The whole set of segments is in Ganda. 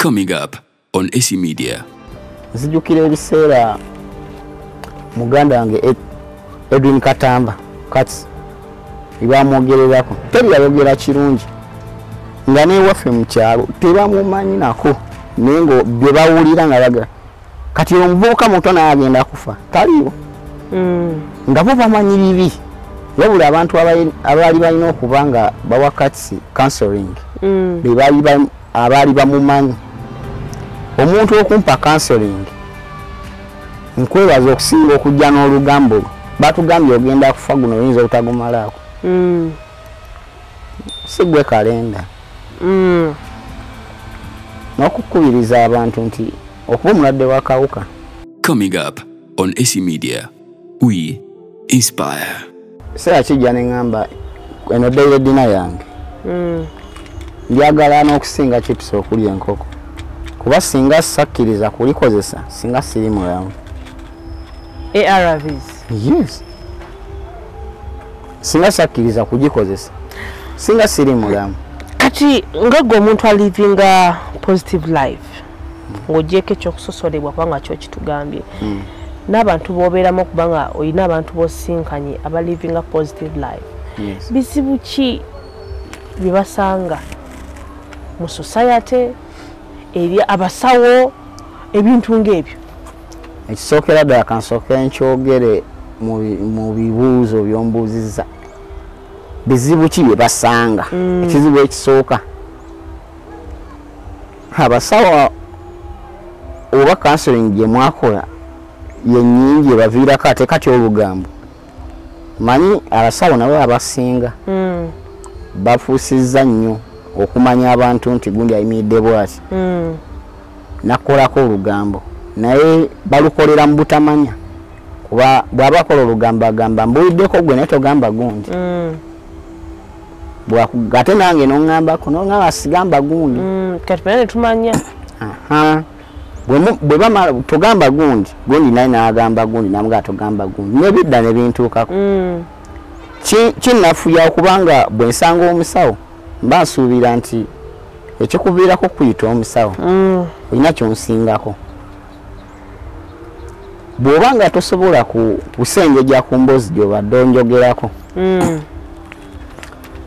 Coming up on AC Media. Nzijukira ebiseera muganda wange Edwin Katamba Kats ibamwogererako teri yayogera kirungi nga ne waffe mu kyalo tebamumanyi nako nengo bye bawulira nga baga kati omuvubuka muto n'agenda kufa taliwo nga bo bamanyi bibi wabula abantu abaali balina okuba nga bawa Katsi counseling abaali bamumanyi omuntu okumpa counseling nkwebaza okusinga okujja n'olugambo batugambye ogenda kufa guno oyinza obutagumalaako sigwe kalenda n'okukubiriza abantu nti okuba omulwadde w'akawuka. Coming up on AC Media, we inspire. Seera kijja ne ngamba eno daily dinner yange njagala n'okusinga chips okulya enkoko kuba singa sakkiriza kulikozesa singa siirimu yange. ARVs. Yes. Singa sakkiriza kugikozesa singa siirimu yange. Kati ngago omuntu alivinga positive life ng'ogyeko ekyokusosolebwa kubanga kyo kitugambye n'abantu b'obeeramu okubanga olina abantu b'osinkanye abalivinga positive life. Yes. Bizibu ki bye basanga mu society eri abasawo ebintu ng'ebyo? Ekisookera ddala kansookera nkyogere mu bibuuzo by'ombuuzizza bizibu ki bye basanga. Ekizibu ekisooka abasawo oba counseling gye mwakola yennyingi ebaviirako ate kati olugambo manyi abasawo nabo abasinga bafuusizza nnyo okumanya abantu nti gundi ayimiridde bw'ati nakolako olugambo naye balukolera mu butamanya kuba bw'abakola olugambo agamba mbuliddeko gwe naye togamba gundi ate nange n'oŋŋambako n'oŋŋamba sigamba gundi kati pena ne tumanya bwe bamala togamba gundi naye n'agamba gundi namugaa togamba gundi n'ebidda ne bintuukako kinnafuya okubanga bwe nsanga omusawo mba nsuubira nti ekikuviirako kuyita omusawo olina kyonsingako. Bw'oba nga tosobola kusengejja ku mboozi gy'obadde onjogerako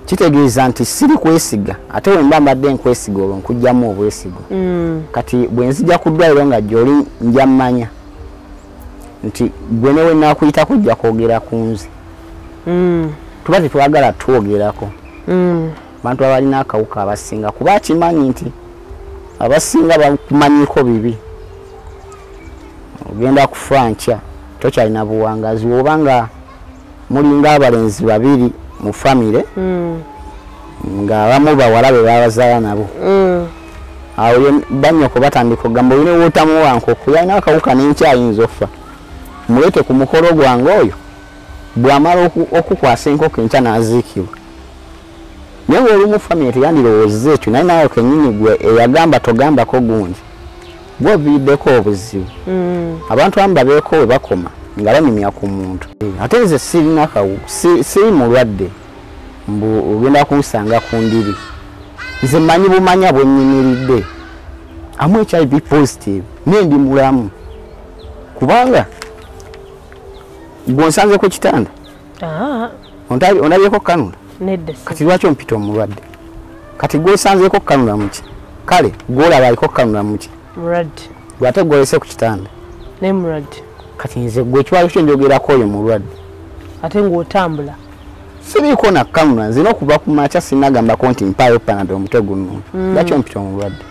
kitegeeza nti siri kwesiga ate bwe mba mbadde nkwesiga olwo nkugjamu obwesigo. Kati bwe nzija ku ddwaliro nga gy'oli nja mmanya nti gwe ne we nnaakuyitako ojja kwogera ku nze tuba tetwagala twogerako abantu abalina akawuka abasinga kuba akimanyi nti abasinga bakumanyiko bibi ogenda kufa nkya tokyalina buwangazi oba nga mulinga abalenzi babiri mu famire nga abamu bawala be babazaala nabo awo bannyoko batandika okugamba olina wootamuwa nkoko yalina akawuka nenkyayinza okufa mulete ku mukolo gwange oyo bw'amala okukwasa enkoko enkya n'aziikibwa. Naye ng'oli mu famire teyandirowoozeza ekyo naye nayo kennyini gwe eyagamba togambako gundi bw'oviiriddeko obuzibu. Abantu abamu babeeko we bakoma nga banyumya ku muntu ate nze sirina kawuka siri mulwadde mbu ogenda kunsanga ku ndiri nze mmanyi bumanya bwennyimiridde amu HIV positive naye ndi mulamu kubanga gwonsanze ku kitanda ondabyeko kanula kati lwaki ompita omulwadde kati gwosanzeeko kanula muki kale gwolaba aliko kanula muki gwate gwolese ku kitanda ne mulwadde kati nze gwe ekiwalo kyo njogerako oyo mulwadde ate ng'otambula siriiko na kanula nzina okuva ku makya sinagambako nti mpaayo panado omutwe gunnuma lwaki ompita omulwadde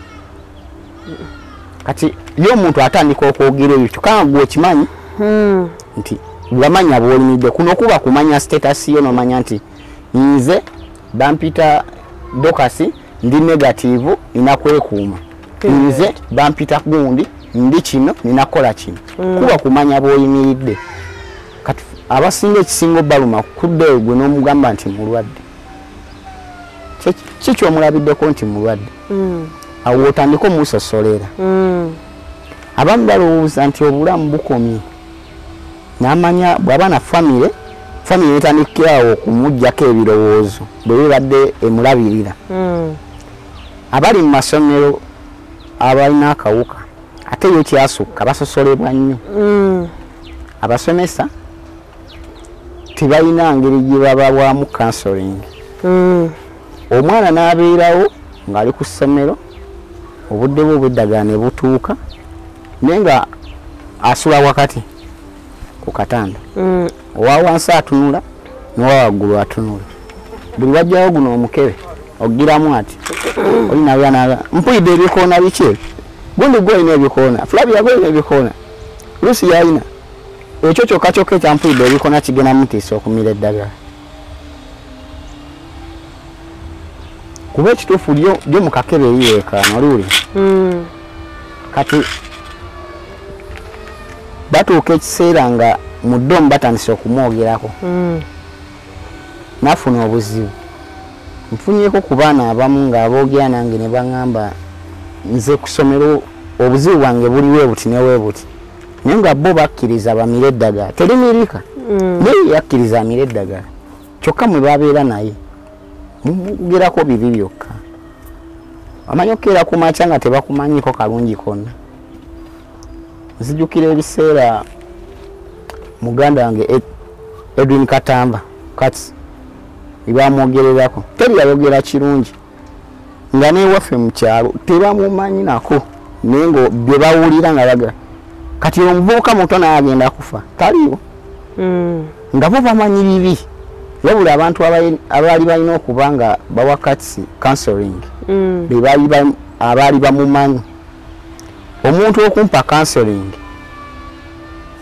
kati ye omuntu atandika okwogera ebyo kyokka gwe okimanyi nti wamanya bw'olimidde kuno okuba kumanya status yo n'omanya nti nze bampita dokasi ndi negative nina kwekuuma nze bampita gundi ndi kino ninakola kino kuba kumanya bw'oyimiridde kati abasinga ekisinga baluma kudde gwe n'omugamba nti mulwadde kikyomulabiddeko nti mulwadde awo otandika omusosolera abamu balowooza nti obulamu bukomye n'amanya bw'aba na famire etandikirawo okumuggyako ebirowoozo bwe bibadde emulabirira abali mu masomero abalina akawuka ate yo kyasukka basosolebwa nnyo. Abasomesa tebalina ngeri gye bababwamu counseling. Omwana n'abeerawo ng'ali ku ssomero obudde bwe obw'eddagala ne butuuka naye nga asula wakati ku katanda. Owa wansi atunula n'owa waggulu atunula. Buli wajjawo guno omukebe ogiramu ati olina byanaga mpuyidde ebikoona biki gundi gwolina ebikoona Flavia gwolina ebikoona Lucy yalina ekyo kyokka kyokka ekyampuyidde ebikoona kigenda mutiisa okumira eddagala. Kuba ekituufu lyo mu kakebe eriyeekaana oliwuli kati batuuka ekiseera nga mu ddomu batandise okumwogerako nafuna obuzibu. Nfunyeko ku baana abamu ng'aboogera nange ne baŋŋamba nze ku ssomero obuzibu bwange buli weebuti ne weebuti naye nga bo bakkiriza bamire eddagala terimirika naye yakkiriza amire eddagala kyokka mwe babeera naye mumugerako bibi byokka. Amanyi okukeera ku makya nga tebakumanyiko kalungi konna. Nzijukira ebiseera muganda wange Edwin Katamba Kats ibamwogererako teri yayogera kirungi nga newaffe mu kyalo tebamumanyi nako naye ngo bye bawulira nga baga kati omuvubuka muto naye agenda kufa taliwo nga bo bamanyi bibi wabula abantu abaali balina okuba nga bawa Katsi counseling abaali bamumanyi. Omuntu okumpa counseling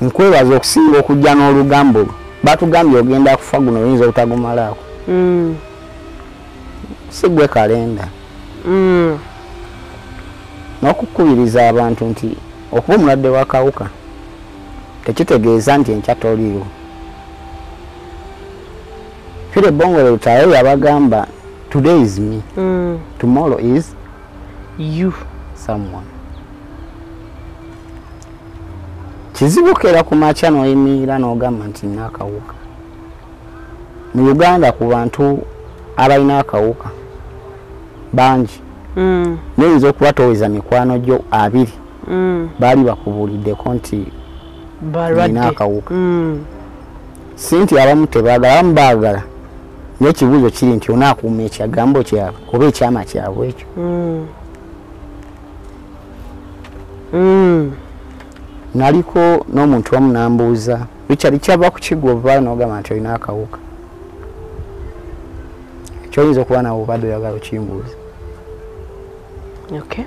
nkwebaza okusinga okujja n'olugambo lwo batugambye ogenda kufa guno oyinza obutagumalaako. Sigwe kalenda n'okukubiriza abantu nti okuba omulwadde w'akawuka tekitegeeza nti enkya toliiwo. Fire Bongole Lutayo yabagamba today is me, tomorrow is you someone. Kizibu kera ku makya n'oyimirira n'ogamba nti nina akawuka. Mu Uganda ku bantu abalina akawuka bangi nayinza okubatoweza mikwano gyo 2 baali bakubuuliddeko nti nina akawuka. Si nti abamu tebaagala, abamu baagala naye ekibuuzo kiri nti onaakuuma ekyagambo kyabwe oba ekyama kyabwe ekyo. Naliko n'omuntu omu nambuuza Richard kyava ku kiggwa ovayo n'ogamba nti olina akawuka. Ekyoyinza okuba nawe obadde oyagala okimbuuza. Okay.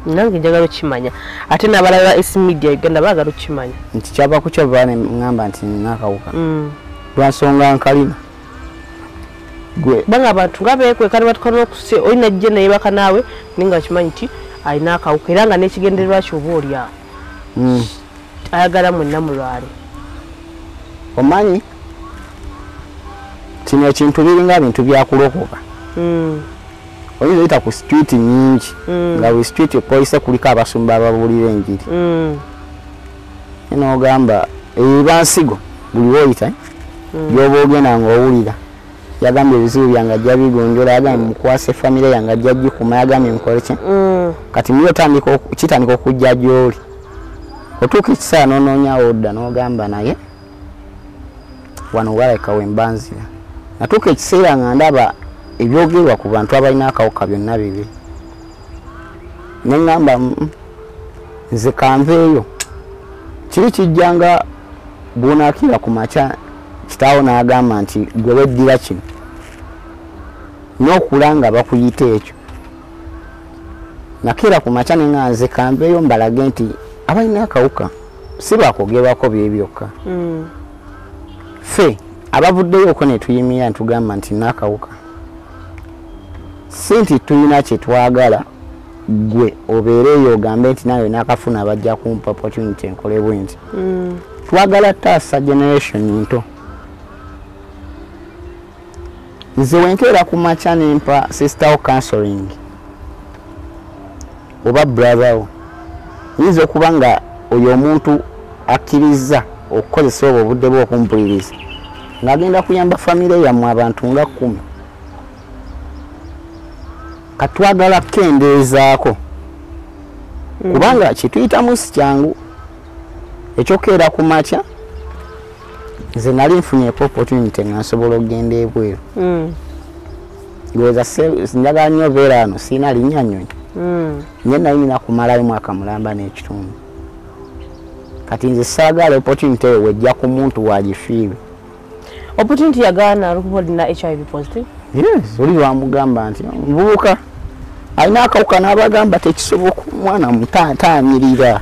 Nange njagala okimanya ate n'abalala ba media Uganda baagala okimanya nti kyava ku kyova ne ngamba nti nina akawuka. Lwansonga nkalina gwe banga abantu nga beekweka ne batukana okuse olina jje naye baka naawe ninga kimanyi nti alina akawuka era nga n'ekigendererwa ky'oba oli awo ayagala mwenna mulwale. Omanyi kino ekintu biringa bintu byakulokoka. Oyinza oyita ku street nyingi nga we street epolisi kuliko abasumba ababuulira enjiri n'ogamba bansigo buli woyita byoba ogenda ng'owulira yagambye ebizibu byange ajja bigonjola yagambye mukwasa famire yange ajja gikuma yagambye nkole ki kati muyo kitandika okujja gy'oli otuuka ekiseera n'onoonyawo odda n'ogamba naye wano waleka we mbanzira. Natuuka ekiseera nga ndaba ebyogerwa ku bantu abalina akawuka byonna bibi ne ngamba nze kanveeyo kiri kijjanga bw'onaakira ku makya kitaawo n'agamba nti gwe weddira kino n'okula nga bakuyita ekyo. Nakira ku makya ne nga nze kanveeyo mbalage nti abalina akawuka si bakwogerwako bye byokka. Ffe abavuddeyo okwo ne tuyimirira ntugamba nti n'akawuka si nti tulina kye twagala gwe obeereyo ogambe nti nawe nakafuna bajja kumpa opportunity enkole bwenti. Twagala taasa generation nto. Nze wenkeera ku makya nempa sister wo counseling oba brother wo yinza okuba nga oyo omuntu akkiriza okukozesa obwo obudde bw'okumpuliriza ng'agenda kuyamba famire yammwe abantu nga 10 katwagala kendeezaako kubanga kituyitamu si kyangu ekyokeera ku makya nze nali nfunyeeko opportunity nga nsobola okugenda ebweru ngowooza njagala nnyo obeera wano siina linnya nnyonyi nye nali nina kumalayo mwaka mulamba n'ekitundu kati nze saagala opportunity eyo wejja ku muntu wagifiirwe opportunity yagaana lukuba olina HIV positive? Yes, oli wamugamba nti mbuuka alina akawuka n'abagamba tekisoboka omwana mutaanyirira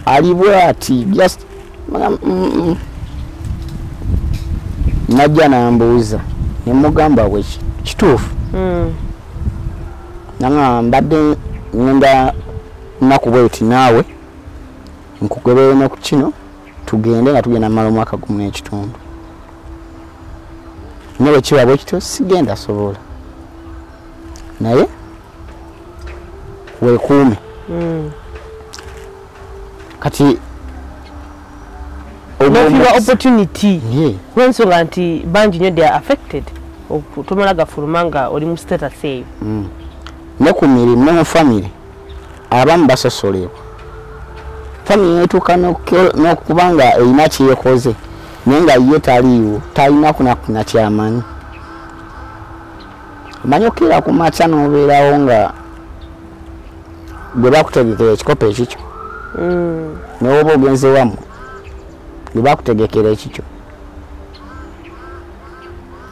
ali bwati just najja nambuuza nemugamba bwe kituufu nanga mbadde ngenda nnaku bweti naawe nkugobere ne ku kino tugende nga tugenda mala omwaka gumu n'ekitundu naye kiba bwe kityo sigenda sobola naye weekuume kati nofiwa opportunity lwensonga nti bangi nnyo they are affected tomala gafuluma nga oli mu status eyo ne ku mirimu ne mu famire abamu basosolebwa famire netuuka n'okuba nga erina kyeyekoze naye nga ye taliiwo talinaku nakuna kyamanyi omanyi okkiira ku makya n'obeerawo nga bwe bakutegekera ekikopo ekikyo naye oba ogenze wamu bwe bakutegekera ekikyo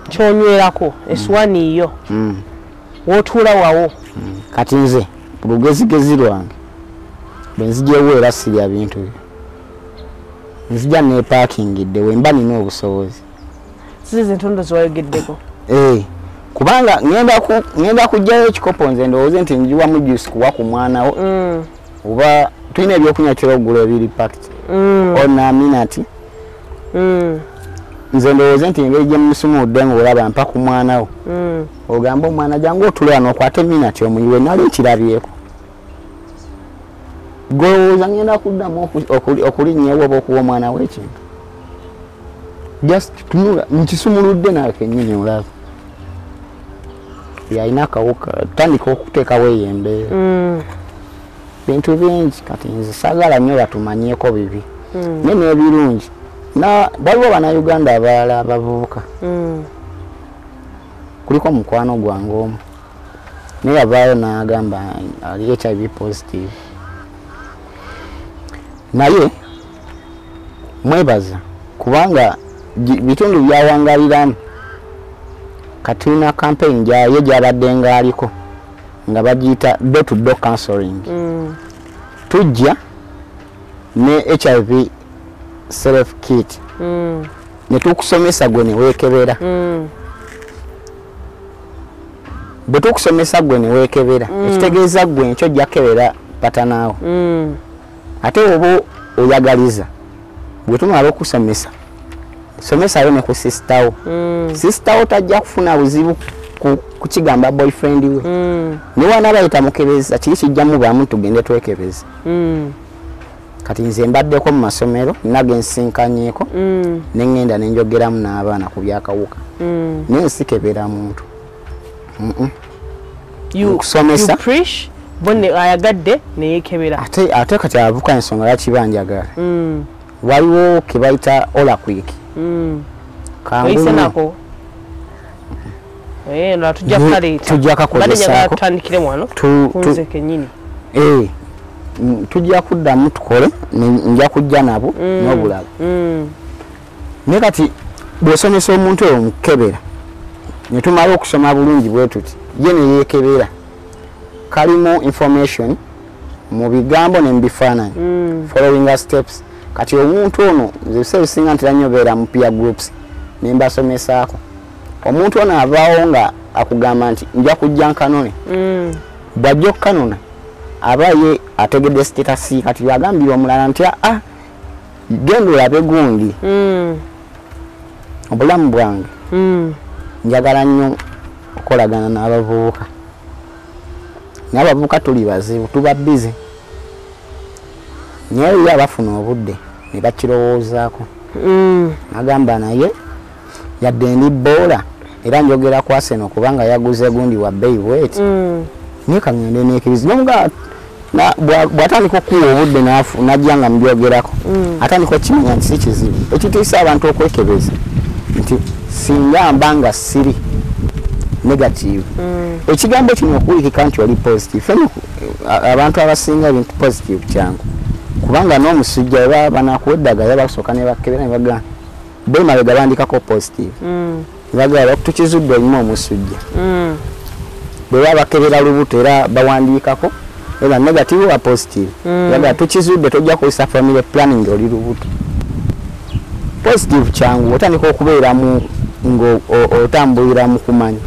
kyonywerako eswani yo wootuula wawo kati nze lugezigezi lwange bwe nzigyewo era sirya bintu byo nzija neepakingidde wemba nina obusobozi sizize entondo ziwayogeddeko kubanga ngenda kujjayo ekikopo nze ndowooze nti njiwamu juice kuwa ku mwanawo oba tulina ebyokunywa kyologula ebiri pakiti onaminati nze ndowooze nti engeri gye musumudde ngaolaba mpa ku mwanawo ogamba omwana jangu otulira n'okwate minati omuyiwe nali nkirabyeko golowooza ngenda kuddamu okulinnyewo oba okuwa omwana w'ekintu just tunula nkisumuludde nawe kennyini olaba yalina akawuka tandika okuteekawo eyo embeera bintu bingi kati nze saagala nnyo batumanyeeko bibi naye n'ebirungi baliwo bannayuganda abalala abavubuka kuliko mukwano gwange omu naye yavaayo n'agamba ali HIV positive naye mwebaza kubanga bitundu byawangaliramu kati tulina campaign ye gyabadde ngaaliko nga bagiyita door to door counseling tujja ne HIV self kit ne tukusomesa gwe ne weekebera bwe tukusomesa gwe ne weekebera ekitegeeza gwe nkyo ojja kebera patanaawo ate oba oyagaliza bwe tumala okusomesa somesayo ne ku sisitawo sisitawo tajja kufuna buzibu kukigamba boyfriend we niwe anabayita mukebeza kiri kijjamu bwamu tugende twekebeza kati nze mbaddeko mu masomero nagensinkanyeeko nengenda nenjogeramu n'abaana ku byakawuka naye nsikebera muntu kusomesa bonne ayagadde neyekebera ate kati avuka ensonga yakibanjagala waliwo kebayita ola quick kangulako tujja kaleta tujja kakozesaako tutandikire wano kunze kenyini tujja kuddamu tukole nja kujja nabo n'obulala naye kati bw'osomesa omuntu oyo mukebera ne tumala okusoma bulungi bwe tuti ye ne yeekebera kalimu information mu bigambo ne mu bifaananyi following our steps kati omuntu ono nze bisinga ntera nnyo beera mu peer groups ne mbasomesaako omuntu ono avaawo nga akugamba nti nja kujja nkanone bw'ajja okukanona aba ye ategedde status kati yagambira omulala nti genda olabe gundi obulamu bwange njagala nnyo okolagana n'abavubuka n'abavubuka tuli bazibu tuba bize naye ye abafuna obudde ne bakirowoozaako agamba naye yadde ndi boola era njogera ku Arsenal kubanga yaguze gundi wa bei bweti naye kangende nekiriza nomuga na bwatandika okuwa obudde naafu najja nga mbyogerako atandika okimanya nti si kizibu ekitiisa abantu okwekebeza nti singa mba nga siri negative ekigambo kino okuwulikika nti oli positive abantu abasinga ebintu positive kyangu kubanga n'omusujja eba banakuwa eddagala basooka ne bakebera ne bagamba bemabega bandikako positive bagamba tukizudde olina omusujja bwe babakebera lubuto era bawandiikako eba negative wa positive bagamba tukizudde tojja kukozesa family planning oli lubuto positive kyangu otandika okubeeramu ng'otambulira mu kumanya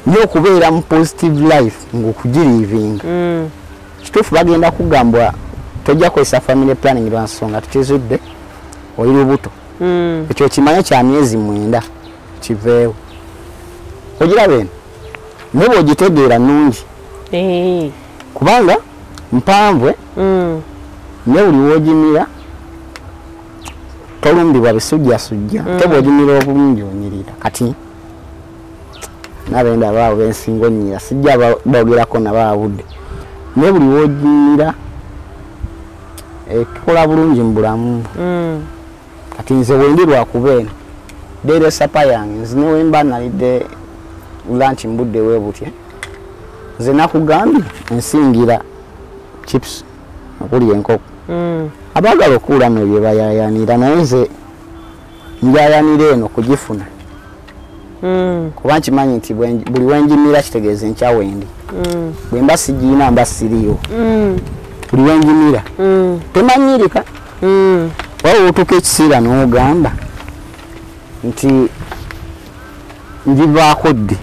nyo okubeera mu positive life ng'okugiriivinga kituufu bagenda kugambwa tojja kukozesa family planning lwa nsonga tukizudde oli lubuto ekyo kimanye kya myezi 9 kiveewo ogiraba eno ne bw'ogitegeera nnungi kubanga mpanvwe ne buli w'ogimira tolumbibwa bisujjasujja te bw'ogimira obulungi onyirira kati nabenda baawo bensinga onyira sijja bogerako nabaabudde ne buli w'ogimira ekola bulungi mu bulamu kati nze wendi lwakuba eno deere sapa yange nze ne wemba nalidde lunch mbudde weebutye nze nakugambye ensingira chips okuli enkoko abaagala okuula no bye bayayanira naye nze njayanira eno kugifuna kuba nkimanyi nti buli wenjimira kitegeeza enkya wendi bwe mba sigiina mba siriyo buli wenjimira temanyirika waba otuuka ekiseera n'ogamba nti njivaako ddi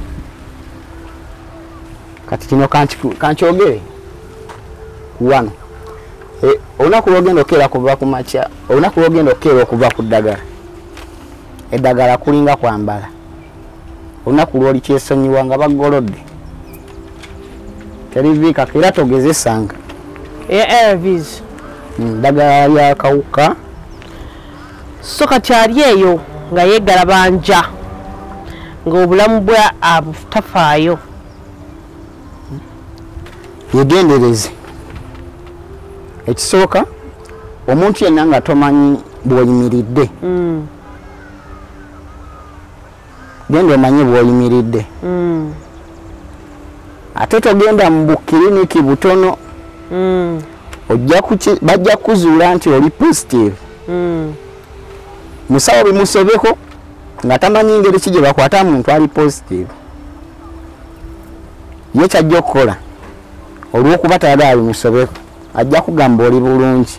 kati kino kankyogere wano olunaku lwogenda okeera kuva ku makya olunaku lwogenda okeera okuva ku ddagala eddagala kulinga kwambala olunaku lwoli kyesonyiwa nga baggolodde teriviikako era togezesanga ARVs ddagala lyakawuka so kati ali eyo nga yeegalabanja ng'obulamu bwe abutafaayo yegendereze ekisooka omuntu yenna nga tomanyi bw'oyimiridde genda omanye bw'oyimiridde ate togenda mu bukiriniki butono bajja kuzuula nti oli positive musawo bimusobeko nga tamanyi ngeri ki gye bakwata muntu ali positive ye kyajja okukola olw'okuba tayagala bimusobeko ajja kugamba oli bulungi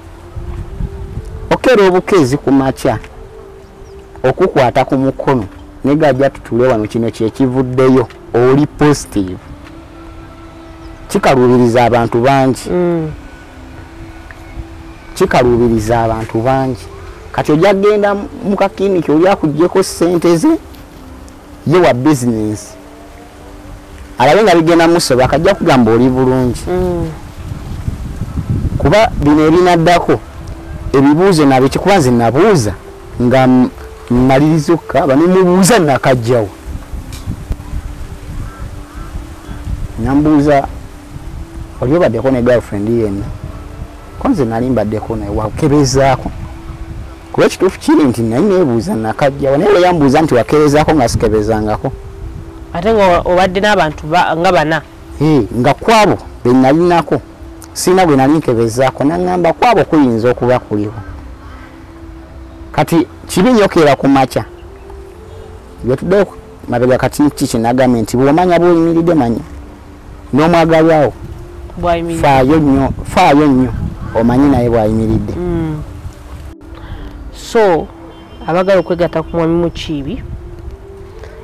okeera obukeezi ku makya okukwata ku mukono ne gajja tutule wano kino kyekivuddeyo oli positive kikaluubiriza abantu bangi kikaluubiriza abantu bangi kati ojja kgenda mu kakiriniki oli akuggyeko ssente ze ye wa bizinensi alabe nga bigenda musoba akajja kugamba oli bulungi kuba bino ebinaddako ebibuuzo nabikikuba nze nabuuza nga mmaliriza okukaba nemubuuza nakajjawo nambuuza oli obaddeko ne girlfriend yenna ko nze nali mbaddeko naye wakebezaako kuba ekituufu kiri nti naye neebuuza nakajjawo naye olwo yambuuza nti wakebezaako nga sikebezangako ate nga obadde n'abantu nga bana nga kwabo be nalinako sina bwe nali nkebezaako naŋŋamba kwabo kuyinza okuba kuliwo kati kibi nyokeera ku makya byetuddeyo mabega kati kiki nagambye nti bw'omanya bw'oyimiridde manya n'omwagalwawo faayo nnyo omanyi naye bw'ayimiridde so abagala okwegatta ku mwami Mukiibi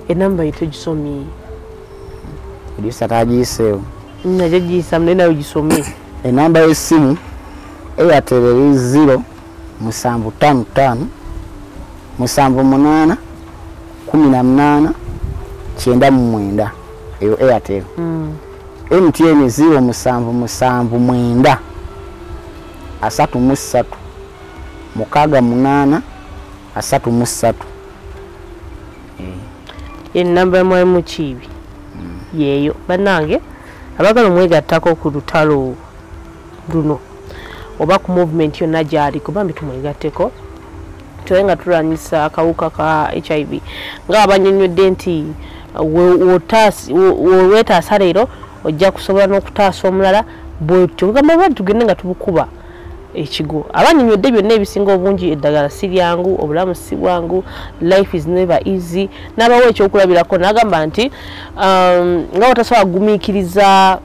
enamba ye togisomye edisa tagiyiseewo najja giyisamu naye nawe gisomye enamba y'essimu Airtel 0 755 78 18 99 eyo Airtel MTN 0779 33 68 33 enamba ya mwami Mukiibi yeeyo bannange abagala omwegattako ku lutalo luno oba ku movement yonna gyali kubambi tumwegatteko tuwenga tulwanyisa akawuka ka HIV nga abanyonnyodde nti weetaasa leero ojja kusobola n'okutaasa omulala bwetyo kugamba bwati tugende nga tubukuba ekigo abanyonnyodde byonna ebisinga obungi eddagala si lyangu obulamu si bwangu life is never easy n'abawo ekyokulabirako n'agamba nti nga watasobola kugumiikiriza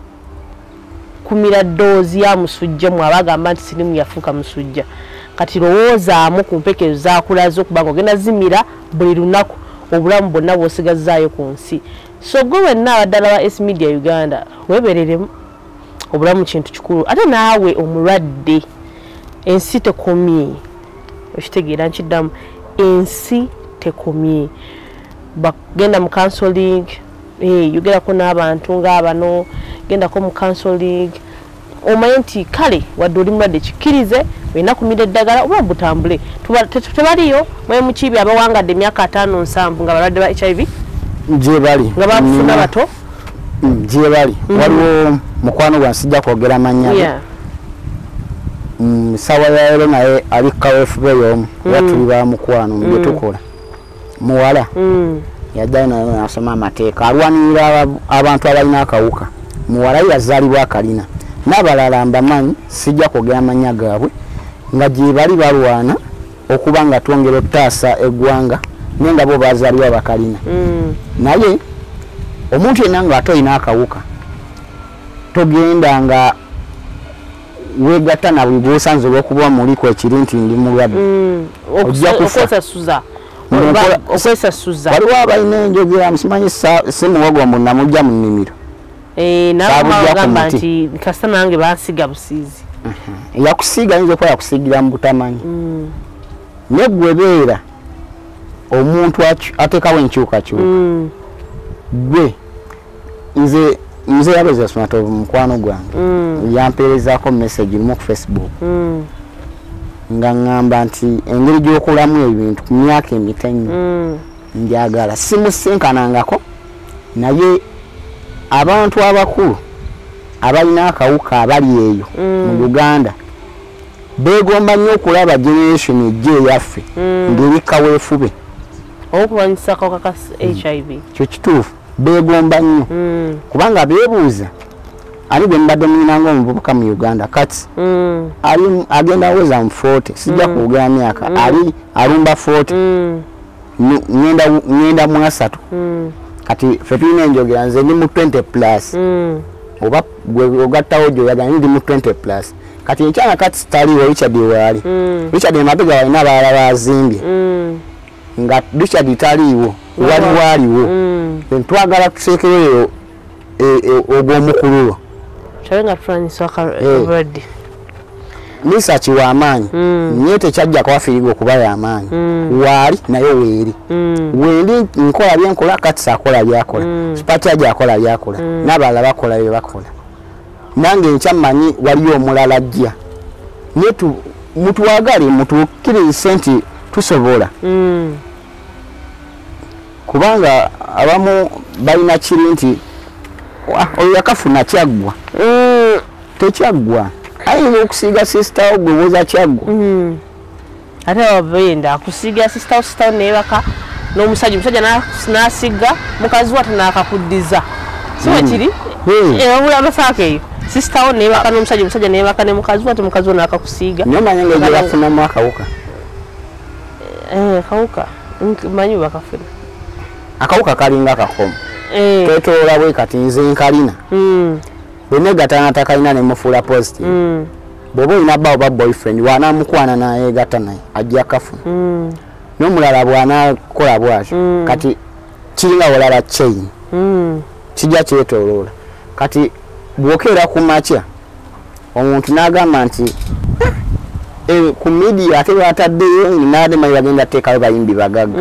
kumira ddoozi ya musujja mu abagamba nti sirimu yafuuka musujja kati lowoozaamu ku mpekezo zakulaze okuba nga ogenda zimira buli lunaku obulamu bwonna bw'osigazaayo ku nsi so gwe wenna abaddala ba S Media Uganda weebereremu obulamu kintu kikulu ate naawe omulwadde ensi tekomye okitegeera nkiddamu ensi tekomye bagenda mu counseling yogerako n'abantu ng'abano gendako mu counseling omanye nti kale wadde oli mulwadde kikkirize olina kumira eddagala oba butambule tebaliyo mwe mukiibi abawangadde emyaka 5-7 nga balwadde ba HIV gye bali nga bakufuna bato gye bali waliwo mukwano gwa nsijja kwogera mannya sawa ya leero naye ali kaweefube y'omu era tuli ba mukwano mu bye tukola muwala yaddayo naye nasoma amateeka alwanirira abantu abalina akawuka muwala yazaalibwa akalina n'abalala mbamanyi sijja kwogera amannya gaabwe nga gye bali balwana okuba nga twongera okutaasa eggwanga naye nga bo bazaalibwa bakalina naye omuntu yenna nga ate olina akawuka togenda nga weegatta na buli bw'osanze olw'okuba muliko ekiri nti ndi mulwadde ojja kufa okwesasuza waliwo abalina enjogera musimanyi si muwogo mbu namugja mu nnimiro nagamba nti kasita nange bansiga busiizi yakusiiga yinza okuba yakusiigira mu butamanyi naye gwe beera omuntu ateekawo enkyukakyuka gwe nze yabeza sonata mukwano gwange yampeerezaako message lumu ku Facebook nga ngamba nti engeri gy'okolamu ebintu ku myaka emitenyo njagala simusinkanangako naye abantu abakulu abalina akawuka abali eyo mu Uganda beegomba nnyo okulaba generation ejja eyaffe ngeri kaweefube okulwanyisa akawuka ka HIV kyo kituufu beegomba nnyo kubanga beebuuza ali gwe mbadde mulinanga omuvubuka mu Uganda kati ali agenda aweza mu 40 sijja kuwugera myaka ali alumba 40 ngenda mu 3 kati ffe tulina enjogera nze ndi mu 20+ oba gwe ogattawo gyoyaga ndi mu 20+ kati ekyana kati sitaliwo Richard waali Richard emabega walina abalala bazimbye nga Richard taliiwo waliwo twagala tuseekereyo ogw'omukululo kyawenga tulwanyisa akalwadde Lisa kiwamaanyi naye tekyajja kwafiiriga okuba y'amaanyi waali naye weeri wendi nkola byenkola kati saakola byakola sipatya gyakola byakola n'abalala bakola bye bakola nange nkyamanyi waliyo omulala ajja naye mutwagale mutukkirize nti tusobola kubanga abamu balina kiri nti oyo yakafuna kyaggwa tekyaggwa ayinza okusiiga sisitawo gwe woza kyaggwa ate wabenda akusiiga sisitawo neebaka n'omusajja n'asiga mukazi wate n'akakuddiza siwe kiri wabula amasaako eyo sisitawo neebaka n'omusajja neebaka ne mukazi wate mukazi wo n'akakusiiga niyo manya nga egye bafunamu akawuka akawuka manyi bakafuna akawuka kalinga kakomo twetoola bwe kati nze nkalina bwene gatana kalina ne mufuula positive bw'oba olina bba oba boyfriend bw'anaamukwana n'ayeegatta naye ajja kafuna n'omulala bw'anaakola bw'atyo kati kiringa olala chain kijja kyetooloola kati bw'okeera ku makya omuntu n'agamba nti ku media ate bataddeyo n'ademanyi bagenda teekayo bayimbi bagaga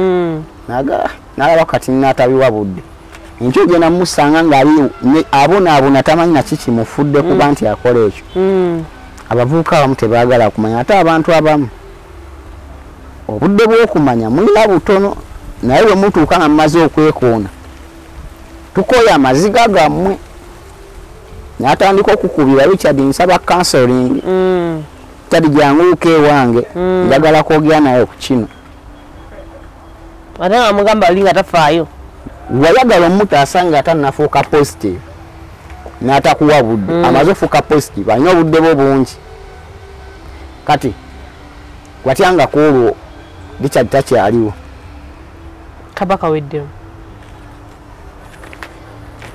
n'alaba kati n'atabiwa budde enkyo gye namusanga ng'ali abonaabona tamanyi naki kimufudde kuba nti akola ekyo abavubuka abamu tebaagala kumanya ate abantu abamu obudde bw'okumanya mulina butono naye bwe mutuuka nga mumaze okwekoona tukoye amaziga gammwe Natandika okukubira Richard nsaba counseling. Tadi janguke wange njagala kwogera naye ku kino. Ate amugamba alinga tafaayo. Wayagala omutaasa nga tannafuuka positive. N'atakuwa budde. Amaze ofuuka positive alina obudde bwo bungi. Kati watyanga kuolwo Richard takyaliwo. Kabaka weddemu.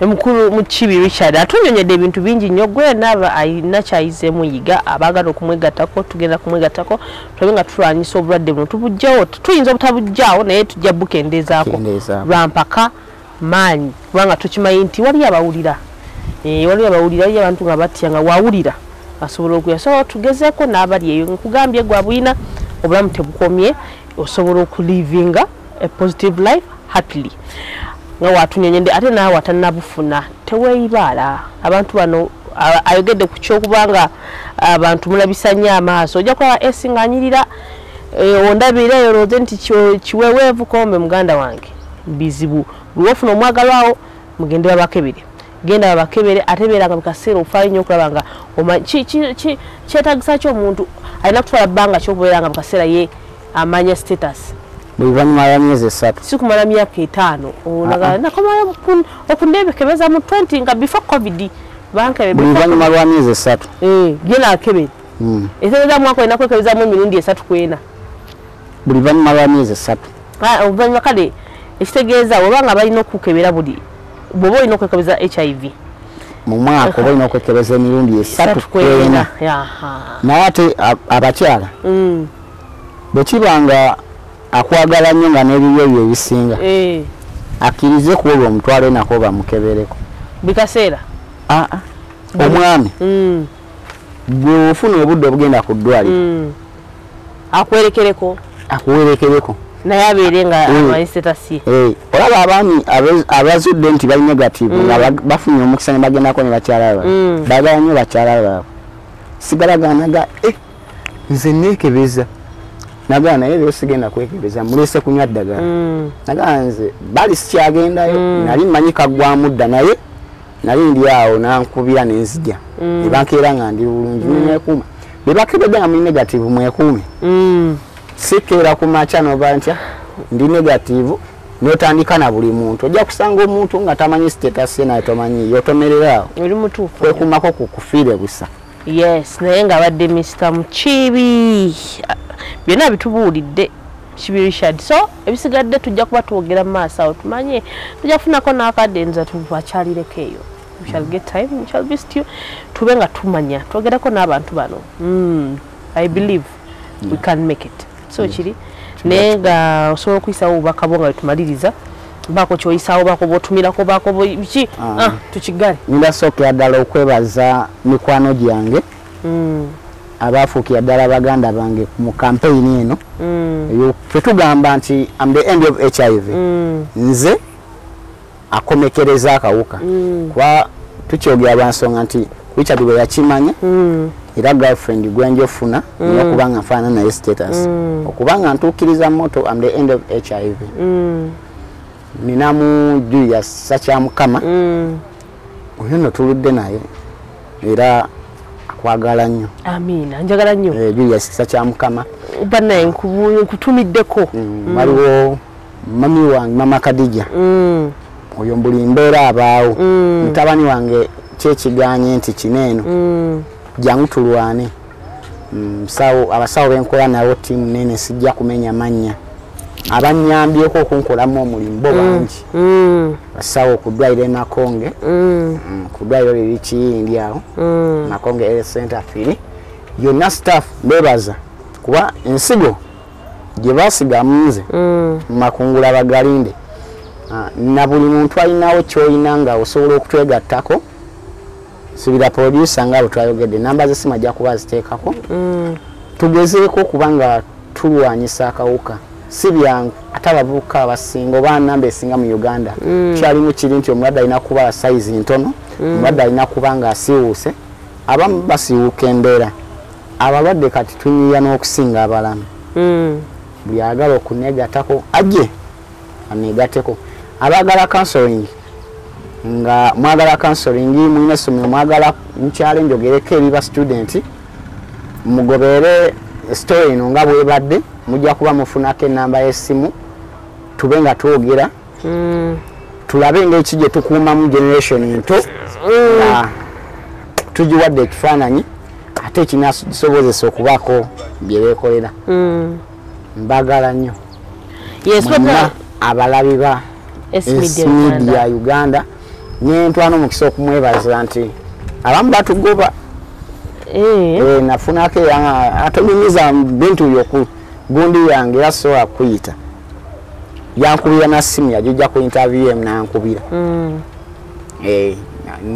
Mukulu MUKIIBI Richard atunyonyedde ebintu bingi nnyo gwe n'aba ayina kyayizeemu yiga abaagala okumwegattako tugenda kumwegattako tulabe nga tulwanyisa obulwadde buno tubujjawo tuyinza obutabujjaawo naye tujja bukendeezaako lwampaka maanyi kubanga tukimanyi nti waliyo abawulira waliyo abantu nga batya nga wawulira asobola okuya so tugezeeko n'abali eyo nkugambye gwe abuyina obulamu tebukomye osobola okulivinga a positive life happily nga watunyonyedde ate naawe atannabufuna teweeyibaala abantu bano ayogedde ku kyokubanga abantu mulabisa nnyo amaaso ojja kulaba esinganyirira ondabira olowooze nti kiweweevu kombe muganda wange bizibu buli wofuna omwagalwawo mugende babakebere genda babakebere ate beeranga mu kaseera ofaayo nnyo okulaba nga kyetagisa ki omuntu alina kutwala bbanga kyokubeeranga mu kaseera ye amanya status Luvannyuma lwa myezi 3. Sikumala myaka 5 olaga nakomayo okundebekebeza mu 20 nga before covid banka luvannyuma lwa myezi 3 gena akebere eteza mwako ina kwekebeza mu emirundi 3 kwena luvannyuma lwa myezi 3 oluvannyuma kale ekitegeeza obanga balina okukebera buli bobo ina kwekebeza HIV mu mwaka oba ina okwekebeza emirundi 3 kwena naye ate abakyala bwekibanga akwagala nnyo nga n'ebibyo bye ebisinga akkirize ku olwo omutwalo nako bamukebereko bikaseera omwami bw'ofuna obudde obugenda ku ddwaliro akuwerekereko naye abeere nga amayisetasi olaba abaami abazudde nti bali negative nga bafunye omukisa ne bagendako ne bakyala baabwe baagala nnyo bakyala baabwe sigalaganaga nze neekebeza nagana naye leero sigenda kwekebeza mulese kunywa ddagala nagana nze bali sikyagendayo nali mmanyi kaggwamu dda naye nali ndi awo nankubira nenzija ne bankeera nga ndi bulungi mwekuuma be bakebedde nga muli negative mwekuume sikeera ku makya noba ntya ndi negative n'otandika na buli muntu ojja kusanga omuntu nga tamanyi status ye naye tomanyi yotomereraawo oli mutuufu kwekuumako kukufiire busa yes naye nga badde Mr. MUKIIBI byonna bitubuulidde MUKIIBI Richard so ebisigadde tujja kuba twogera mu maaso awo tumanye tujja kufunako n'akaddenza tubakyalireko eyo we shall get time we shall visit you tube nga tumanya twogerako n'abantu bano I believe we can make it so kiri naye nga osobola okuyisawo obubaka bwo nga wetumaliriza baako kyoyisaawo baako botumirako baako biki tukigale ndasookera ddala okwebaza mikwano gyange abafuukira ddala baganda bange mu campaign eno fetugamba nti am the end of HIV nze akomekereza akawuka kuba tukyogera lwansonga nti Richard bwe yakimanya era girlfriend gwenjofuna okubanga nfaana naye status okubanga ntuukiriza moto am the end of HIV ninamu Julius Sakyamukama oyo no tuludde naye era akwagala nnyo amina njagala nnyo Julius Sakyamukama banaye nkutumiddeko waliwo mami wange mama Kadija oyo mbuli mbeera abaawo mutabani wange kyekiganye nti kineeno jangu tulwane abasawo benkola nawo tiimu nene sijja kumenya mannya abanyambyeko okunkolamu omulimu bo bangi basawo okudwalira Nakonge kudwaliro liri Kiyindi awo Nakonge Health Center firi yonna staff bebaza kuba ensigo gye basigamu nze makungula bagalinde na buli muntu alinawo ky'olina nga osobola okutwegattako subira producer nga bwetwayogedde namba z'essimu ajja kuba ziteekako tugezeeko kubanga tulwanyisa akawuka si byangu ate abavubuka abasinga oba namba esinga mu Uganda kyalimu kiri nti omulwadde alina kuba sayizi ntono omulwadde alina kuba nga asiiwuuse abamu basiiwuuka embeera abalwadde kati tunyiiya n'okusinga abalamu buli ayagala okuneegattako ajje aneegatteko abaagala counseling nga mwagala counseling mwine somero mwagala mkyale njogereko eri ba student mugobere story eno nga bwebadde mujja kuba mufunako enamba y'essimu tube nga twogera tulabe ng'eki gye tukuuma mu generation ento nga tugiwadde ekifaananyi ate ekinasobozesa okubaako bye beekolera mbagala nnyo mwenna abalabi ba media Uganda nyentwano mukisa okumwebaza nti abamu batugoba nafunako atonyumiza bintu yoku gundi yange yasobola kuyita yankubira na simu yajja ku interview emu nankubira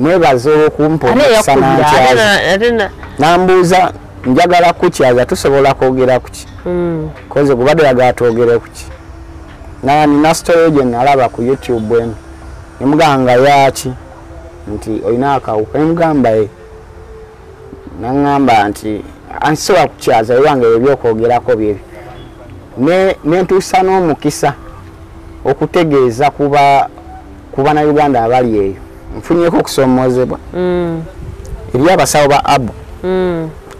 mwebaza okumpomesa nambuuza njagala kukyaza tusobola kwogera kuki koze gubadde yagala twogere kuki nina story gye nalaba ku YouTube emu nemuganga yaki nti olina akawuka nemugamba naŋŋamba nti ansobola kukyaza ewange ebyokwogerako byebyo nentuusa n'omukisa okutegeeza ku bannayuganda abali eyo nfunyeko okusomoozebwa eri abasawo ba abu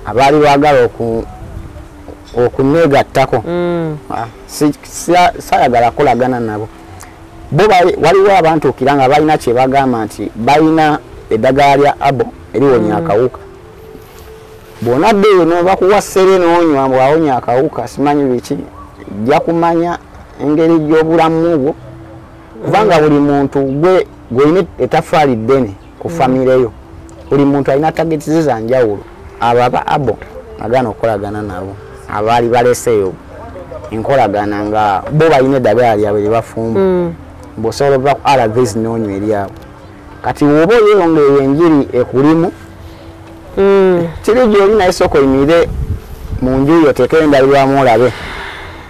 abaali baagala okunneegattako sayagala kulagana nabo bo waliwo abantuukira nga balina kye bagamba nti balina eddagala lya abo eriwonya akawuka bw'onadde eyo n'obakuwa ssere n'onywa bwawonya akawuka simanyi biki jja kumanya engeri gy'obulamu bwo kubanga buli muntu gw'olina etafaali ddene ku famire yo buli muntu alina tageti ze za njawulo abo aba abo agana okukolagana nabo abaali baleseeyo enkolagana nga bo balina eddagala lyabwe lye bafumba bw'osobola okuva ku RVs n'onywa eryabo kati woba oyeyongera enjiri ekulimu kiri gy'oli naye sooka oyimirire mu nju yo teekero endabirwamu olabe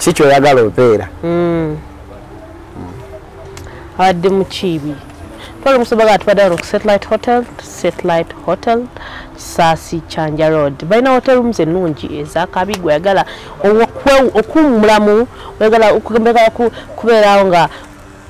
ki kyoyagala obeera abadde mukiibi twali musobaga tubadde ku Satellite Hotel Saasi Chanja Road balina hotel rooms ennungi ezakabigwa yagala okumulamu oyagala kubeerawo nga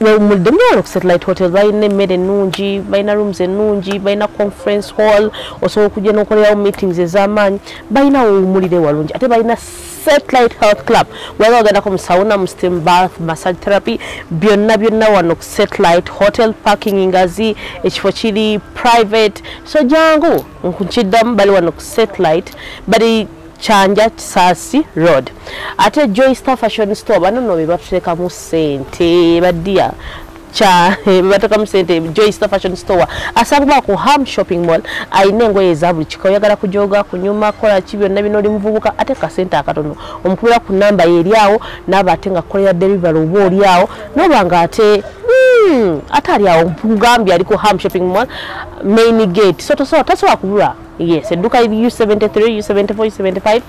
wemulidde mwana ku Satellite Hotel balina emmere ennungi balina rooms ennungi balina conference hall osobola okujja n'okolerawo meetings ez'amaanyi balina wewumulire walungi ate balina Satellite Health Club waba ogendako mu sauna mu steam bath massage therapy byonna wano ku Satellite Hotel parking ngazi ekifo kiri private so jangu nkukiddamu bali wano ku Satellite bali Chanja Saasi Road ate Joy Star Fashion Store banono bebatuleka mu sente badia bateka mu sente Joy Star Fashion Store asangwa ku Ham Shopping Mall ayine engoye za buli kika oyagala kujoga kunyuma kola kibyo na binoli muvubuka ate ka sente akatono omukubira ku namba yeriawo nabatenga kolera delivery obo oliawo nobanga ate atali awo mpugambye aliko Ham Shopping Mall main gate so tasobola kubula yes eduka U73 U74 U75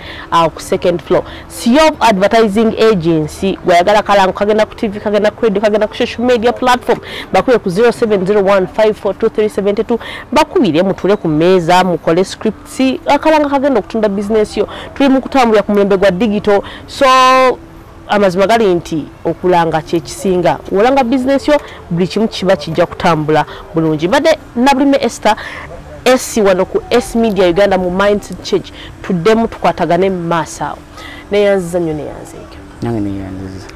ku second floor Siop Advertising Agency gwayagala kalangu kagenda ku TV kagenda ku radio kagenda ku social media platform bakuye ku 0701542372 bakubire mutule ku meza mukole scripts akalanga kagenda okutunda business yo tuli mu kutambula ku mulembe gwa digital so amazima gali nti okulanga kyekisinga olanga business yo buli kimu kiba kijja kutambula bulungi bade nabulime Esther esi wano ku S Media Uganda mu mindset change tuddemu tukwatagane mu maaso neyanziza nnyo neyanziza nange neyanziza